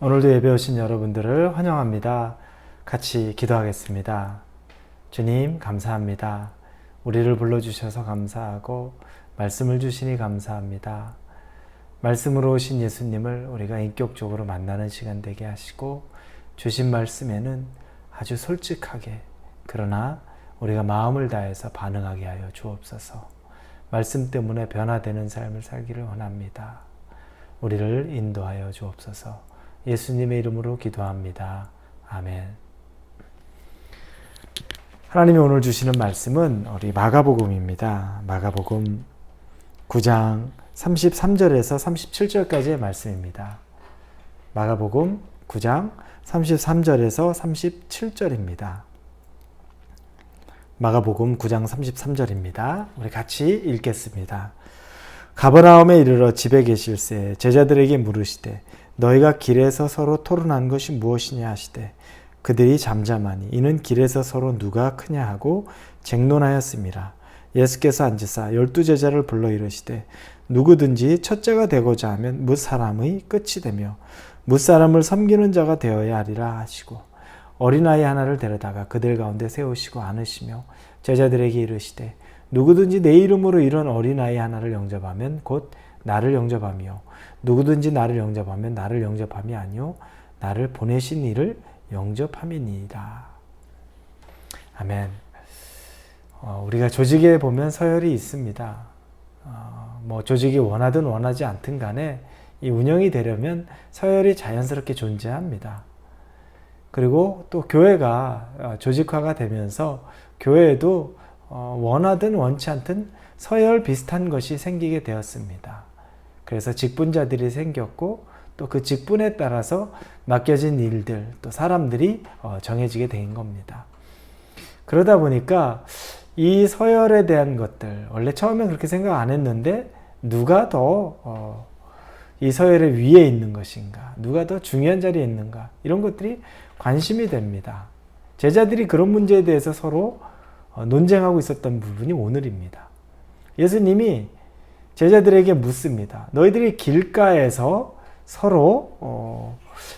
오늘도 예배 오신 여러분들을 환영합니다. 같이 기도하겠습니다. 주님, 감사합니다. 우리를 불러주셔서 감사하고 말씀을 주시니 감사합니다. 말씀으로 오신 예수님을 우리가 인격적으로 만나는 시간 되게 하시고, 주신 말씀에는 아주 솔직하게, 그러나 우리가 마음을 다해서 반응하게 하여 주옵소서. 말씀 때문에 변화되는 삶을 살기를 원합니다. 우리를 인도하여 주옵소서. 예수님의 이름으로 기도합니다. 아멘. 하나님이 오늘 주시는 말씀은 우리 마가복음입니다. 마가복음 9장 33절에서 37절까지의 말씀입니다. 마가복음 9장 33절에서 37절입니다. 마가복음 9장 33절입니다. 우리 같이 읽겠습니다. 가버나움에 이르러 집에 계실새 제자들에게 물으시되 너희가 길에서 서로 토론한 것이 무엇이냐 하시되 그들이 잠잠하니 이는 길에서 서로 누가 크냐 하고 쟁론하였음이라. 예수께서 앉으사 12제자를 불러 이르시되 누구든지 첫째가 되고자 하면 뭇사람의 끝이 되며 뭇사람을 섬기는 자가 되어야 하리라 하시고 어린아이 하나를 데려다가 그들 가운데 세우시고 안으시며 제자들에게 이르시되 누구든지 내 이름으로 이런 어린아이 하나를 영접하면 곧 나를 영접하며 누구든지 나를 영접하면 나를 영접함이 아니요 나를 보내신 이를 영접함이니이다. 아멘. 우리가 조직에 보면 서열이 있습니다. 조직이 원하든 원하지 않든 간에 이 운영이 되려면 서열이 자연스럽게 존재합니다. 그리고 또 교회가 조직화가 되면서 교회에도 원하든 원치 않든 서열 비슷한 것이 생기게 되었습니다. 그래서 직분자들이 생겼고 또 그 직분에 따라서 맡겨진 일들, 또 사람들이 정해지게 된 겁니다. 그러다 보니까 이 서열에 대한 것들, 원래 처음엔 그렇게 생각 안 했는데 누가 더 이 서열의 위에 있는 것인가, 누가 더 중요한 자리에 있는가, 이런 것들이 관심이 됩니다. 제자들이 그런 문제에 대해서 서로 논쟁하고 있었던 부분이 오늘입니다. 예수님이 제자들에게 묻습니다. 너희들이 길가에서 서로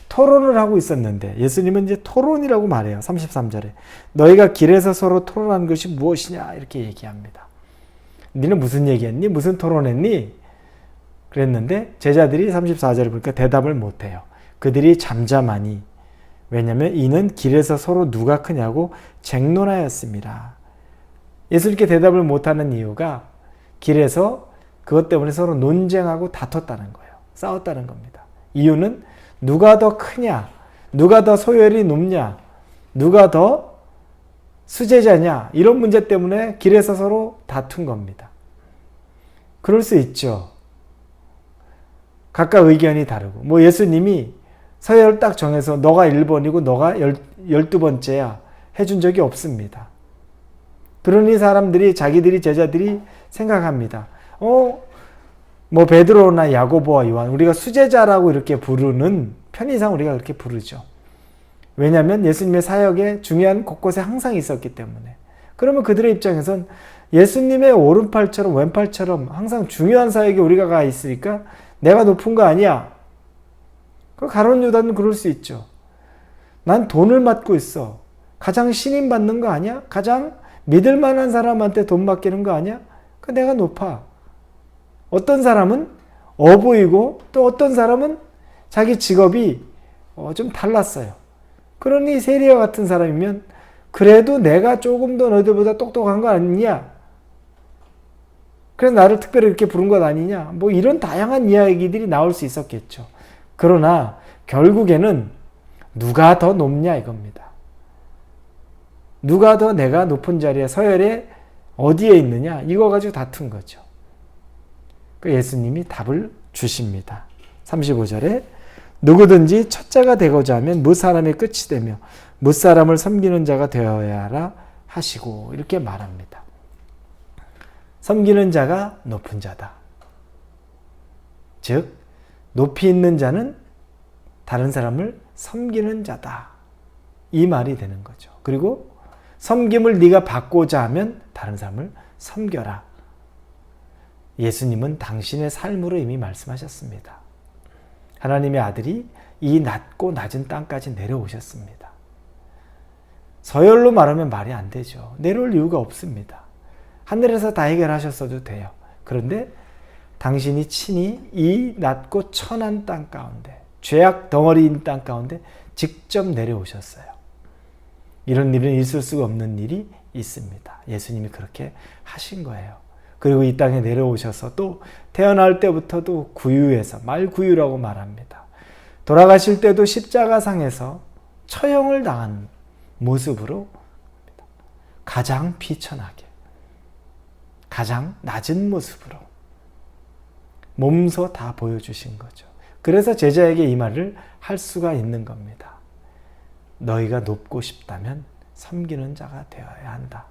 토론을 하고 있었는데, 예수님은 이제 토론이라고 말해요. 33절에 너희가 길에서 서로 토론한 것이 무엇이냐 이렇게 얘기합니다. 너는 무슨 얘기했니? 무슨 토론했니? 그랬는데 제자들이 34절을 보니까 대답을 못해요. 그들이 잠잠하니, 왜냐하면 이는 길에서 서로 누가 크냐고 쟁론하였습니다. 예수님께 대답을 못하는 이유가 길에서 그것 때문에 서로 논쟁하고 다퉜다는 거예요. 싸웠다는 겁니다. 이유는 누가 더 크냐, 누가 더 소열이 높냐, 누가 더 수제자냐, 이런 문제 때문에 길에서 서로 다툰 겁니다. 그럴 수 있죠. 각각 의견이 다르고, 예수님이 서열 딱 정해서 너가 1번이고 너가 12번째야 해준 적이 없습니다. 그러니 사람들이, 자기들이, 제자들이 생각합니다. 베드로나 야고보와 요한, 우리가 수제자라고 이렇게 부르는, 편의상 우리가 그렇게 부르죠. 왜냐하면 예수님의 사역에 중요한 곳곳에 항상 있었기 때문에. 그러면 그들의 입장에선 예수님의 오른팔처럼 왼팔처럼 항상 중요한 사역에 우리가 가 있으니까 내가 높은 거 아니야. 가룟 유다는 그럴 수 있죠. 난 돈을 맡고 있어. 가장 신임 받는 거 아니야? 가장 믿을 만한 사람한테 돈 맡기는 거 아니야? 내가 높아. 어떤 사람은 어부이고 또 어떤 사람은 자기 직업이 좀 달랐어요. 그러니 세리와 같은 사람이면 그래도 내가 조금 더 너희들보다 똑똑한 거 아니냐? 그래서 나를 특별히 이렇게 부른 것 아니냐? 이런 다양한 이야기들이 나올 수 있었겠죠. 그러나 결국에는 누가 더 높냐 이겁니다. 누가 더 내가 높은 자리에, 서열에 어디에 있느냐, 이거 가지고 다툰 거죠. 예수님이 답을 주십니다. 35절에 누구든지 첫째가 되고자 하면 뭇사람의 끝이 되며 뭇사람을 섬기는 자가 되어야 하라 하시고, 이렇게 말합니다. 섬기는 자가 높은 자다. 즉 높이 있는 자는 다른 사람을 섬기는 자다. 이 말이 되는 거죠. 그리고 섬김을 네가 받고자 하면 다른 사람을 섬겨라. 예수님은 당신의 삶으로 이미 말씀하셨습니다. 하나님의 아들이 이 낮고 낮은 땅까지 내려오셨습니다. 서열로 말하면 말이 안 되죠. 내려올 이유가 없습니다. 하늘에서 다 해결하셨어도 돼요. 그런데 당신이 친히 이 낮고 천한 땅 가운데, 죄악 덩어리인 땅 가운데 직접 내려오셨어요. 이런 일은 있을 수가 없는 일이 있습니다. 예수님이 그렇게 하신 거예요. 그리고 이 땅에 내려오셔서 또 태어날 때부터도 구유에서, 말구유라고 말합니다. 돌아가실 때도 십자가상에서 처형을 당한 모습으로 가장 비천하게, 가장 낮은 모습으로 몸소 다 보여주신 거죠. 그래서 제자에게 이 말을 할 수가 있는 겁니다. 너희가 높고 싶다면 섬기는 자가 되어야 한다.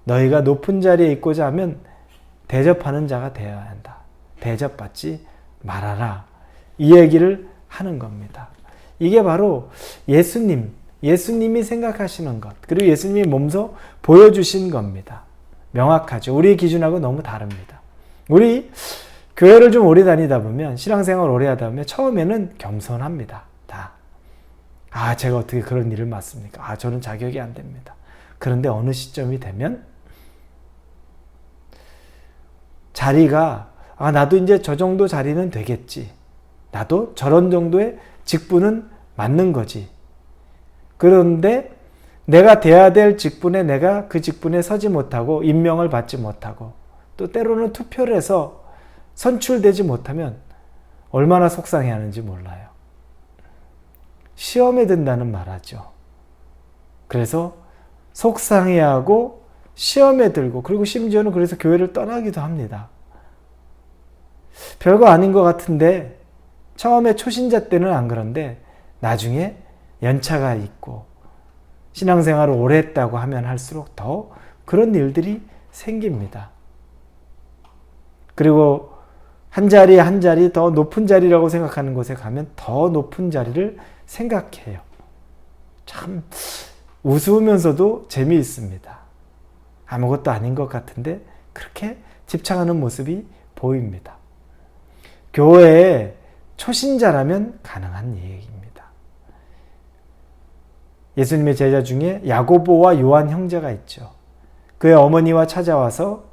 너희가 높은 자리에 있고자 하면 대접하는 자가 되어야 한다. 대접받지 말아라. 이 얘기를 하는 겁니다. 이게 바로 예수님이 생각하시는 것, 그리고 예수님이 몸소 보여주신 겁니다. 명확하죠. 우리의 기준하고 너무 다릅니다. 우리 교회를 좀 오래 다니다 보면, 신앙생활 오래 하다 보면 처음에는 겸손합니다. 다. 제가 어떻게 그런 일을 맡습니까? 저는 자격이 안 됩니다. 그런데 어느 시점이 되면 자리가, 나도 이제 저 정도 자리는 되겠지. 나도 저런 정도의 직분은 맞는 거지. 그런데 내가 돼야 될 직분에 내가 그 직분에 서지 못하고 임명을 받지 못하고 또 때로는 투표를 해서 선출되지 못하면 얼마나 속상해하는지 몰라요. 시험에 든다는 말하죠. 그래서 속상해하고 시험에 들고, 그리고 심지어는 그래서 교회를 떠나기도 합니다. 별거 아닌 것 같은데 처음에 초신자 때는 안 그런데 나중에 연차가 있고 신앙생활을 오래 했다고 하면 할수록 더 그런 일들이 생깁니다. 그리고 한 자리 한 자리 더 높은 자리라고 생각하는 곳에 가면 더 높은 자리를 생각해요. 참 우스우면서도 재미있습니다. 아무것도 아닌 것 같은데 그렇게 집착하는 모습이 보입니다. 교회에 초신자라면 가능한 얘기입니다. 예수님의 제자 중에 야고보와 요한 형제가 있죠. 그의 어머니와 찾아와서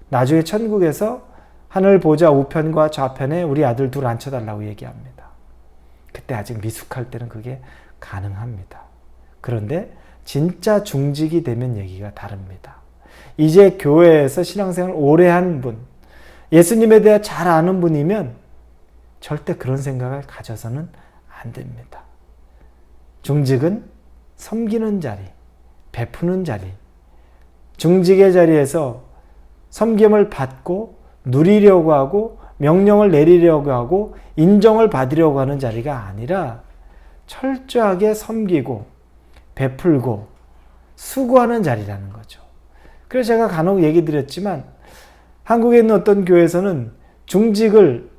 나중에 천국에서 하늘 보좌 우편과 좌편에 우리 아들 둘 앉혀달라고 얘기합니다. 그때 아직 미숙할 때는 그게 가능합니다. 그런데 진짜 중직이 되면 얘기가 다릅니다. 이제 교회에서 신앙생활을 오래 한 분, 예수님에 대해 잘 아는 분이면 절대 그런 생각을 가져서는 안 됩니다. 중직은 섬기는 자리, 베푸는 자리, 중직의 자리에서 섬김을 받고 누리려고 하고 명령을 내리려고 하고 인정을 받으려고 하는 자리가 아니라 철저하게 섬기고 베풀고 수고하는 자리라는 거죠. 그래서 제가 간혹 얘기 드렸지만 한국에 있는 어떤 교회에서는 중직을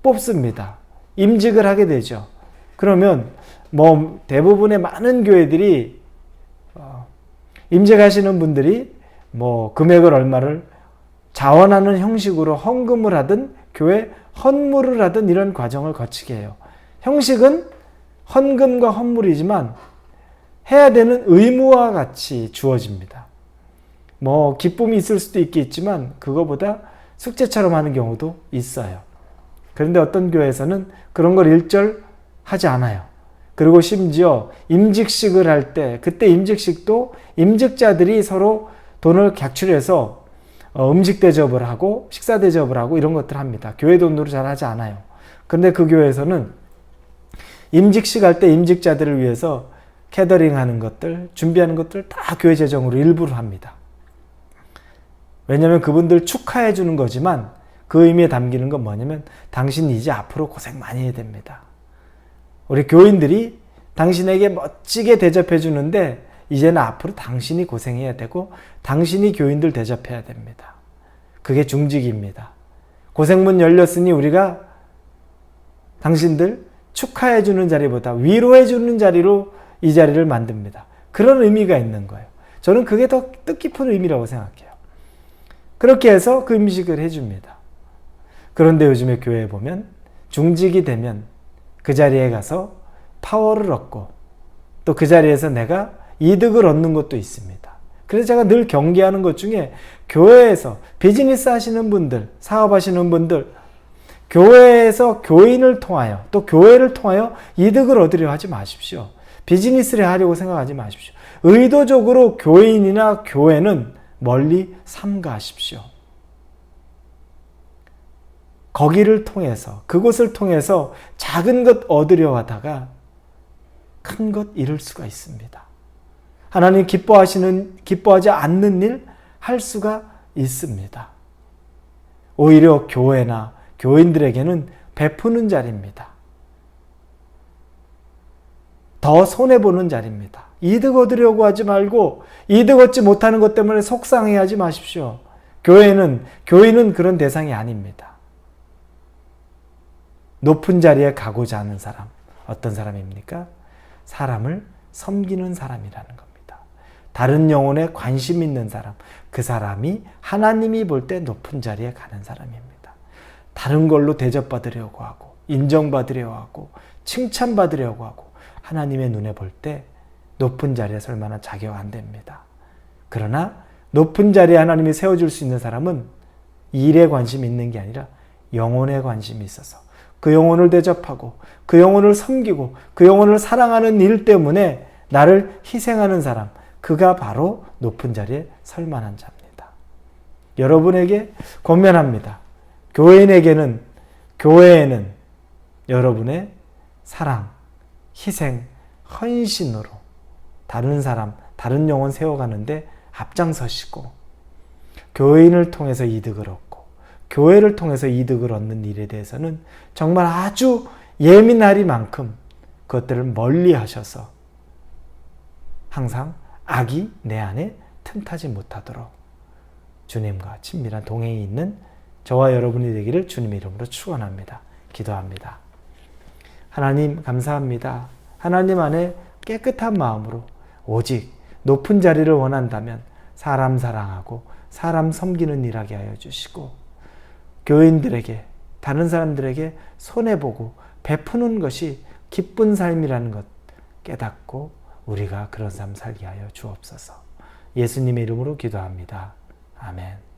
뽑습니다. 임직을 하게 되죠. 그러면 대부분의 많은 교회들이 임직하시는 분들이 금액을 얼마를 자원하는 형식으로 헌금을 하든 교회 헌물을 하든 이런 과정을 거치게 해요. 형식은 헌금과 헌물이지만 해야 되는 의무와 같이 주어집니다. 기쁨이 있을 수도 있겠지만 그거보다 숙제처럼 하는 경우도 있어요. 그런데 어떤 교회에서는 그런 걸 일절하지 않아요. 그리고 심지어 임직식을 할 때 그때 임직식도 임직자들이 서로 돈을 객출해서 음식 대접을 하고 식사 대접을 하고 이런 것들을 합니다. 교회 돈으로 잘 하지 않아요. 그런데 그 교회에서는 임직식 할 때 임직자들을 위해서 캐더링 하는 것들, 준비하는 것들 다 교회 재정으로 일부를 합니다. 왜냐하면 그분들 축하해 주는 거지만 그 의미에 담기는 건 뭐냐면 당신 이제 앞으로 고생 많이 해야 됩니다. 우리 교인들이 당신에게 멋지게 대접해 주는데 이제는 앞으로 당신이 고생해야 되고 당신이 교인들 대접해야 됩니다. 그게 중직입니다. 고생문 열렸으니 우리가 당신들 축하해 주는 자리보다 위로해 주는 자리로 이 자리를 만듭니다. 그런 의미가 있는 거예요. 저는 그게 더 뜻깊은 의미라고 생각해요. 그렇게 해서 그 음식을 해줍니다. 그런데 요즘에 교회에 보면 중직이 되면 그 자리에 가서 파워를 얻고 또 그 자리에서 내가 이득을 얻는 것도 있습니다. 그래서 제가 늘 경계하는 것 중에 교회에서 비즈니스 하시는 분들, 사업하시는 분들, 교회에서 교인을 통하여 또 교회를 통하여 이득을 얻으려 하지 마십시오. 비즈니스를 하려고 생각하지 마십시오. 의도적으로 교인이나 교회는 멀리 삼가하십시오. 거기를 통해서, 그곳을 통해서 작은 것 얻으려 하다가 큰 것 잃을 수가 있습니다. 하나님 기뻐하지 않는 일 할 수가 있습니다. 오히려 교회나 교인들에게는 베푸는 자리입니다. 더 손해보는 자리입니다. 이득 얻으려고 하지 말고 이득 얻지 못하는 것 때문에 속상해하지 마십시오. 교인은 그런 대상이 아닙니다. 높은 자리에 가고자 하는 사람, 어떤 사람입니까? 사람을 섬기는 사람이라는 겁니다. 다른 영혼에 관심 있는 사람, 그 사람이 하나님이 볼 때 높은 자리에 가는 사람입니다. 다른 걸로 대접받으려고 하고 인정받으려고 하고 칭찬받으려고 하고 하나님의 눈에 볼 때 높은 자리에 설 만한 자격 안 됩니다. 그러나 높은 자리에 하나님이 세워줄 수 있는 사람은 일에 관심이 있는 게 아니라 영혼에 관심이 있어서 그 영혼을 대접하고 그 영혼을 섬기고 그 영혼을 사랑하는 일 때문에 나를 희생하는 사람, 그가 바로 높은 자리에 설 만한 자입니다. 여러분에게 권면합니다. 교회에는 여러분의 사랑, 희생, 헌신으로 다른 사람, 다른 영혼 세워가는데 앞장서시고 교인을 통해서 이득을 얻고 교회를 통해서 이득을 얻는 일에 대해서는 정말 아주 예민하리만큼 그것들을 멀리 하셔서 항상 악이 내 안에 틈타지 못하도록 주님과 친밀한 동행이 있는 저와 여러분이 되기를 주님의 이름으로 축원합니다. 기도합니다. 하나님 감사합니다. 하나님 안에 깨끗한 마음으로 오직 높은 자리를 원한다면 사람 사랑하고 사람 섬기는 일 하게 하여 주시고 교인들에게 다른 사람들에게 손해보고 베푸는 것이 기쁜 삶이라는 것 깨닫고 우리가 그런 삶 살게 하여 주옵소서. 예수님의 이름으로 기도합니다. 아멘.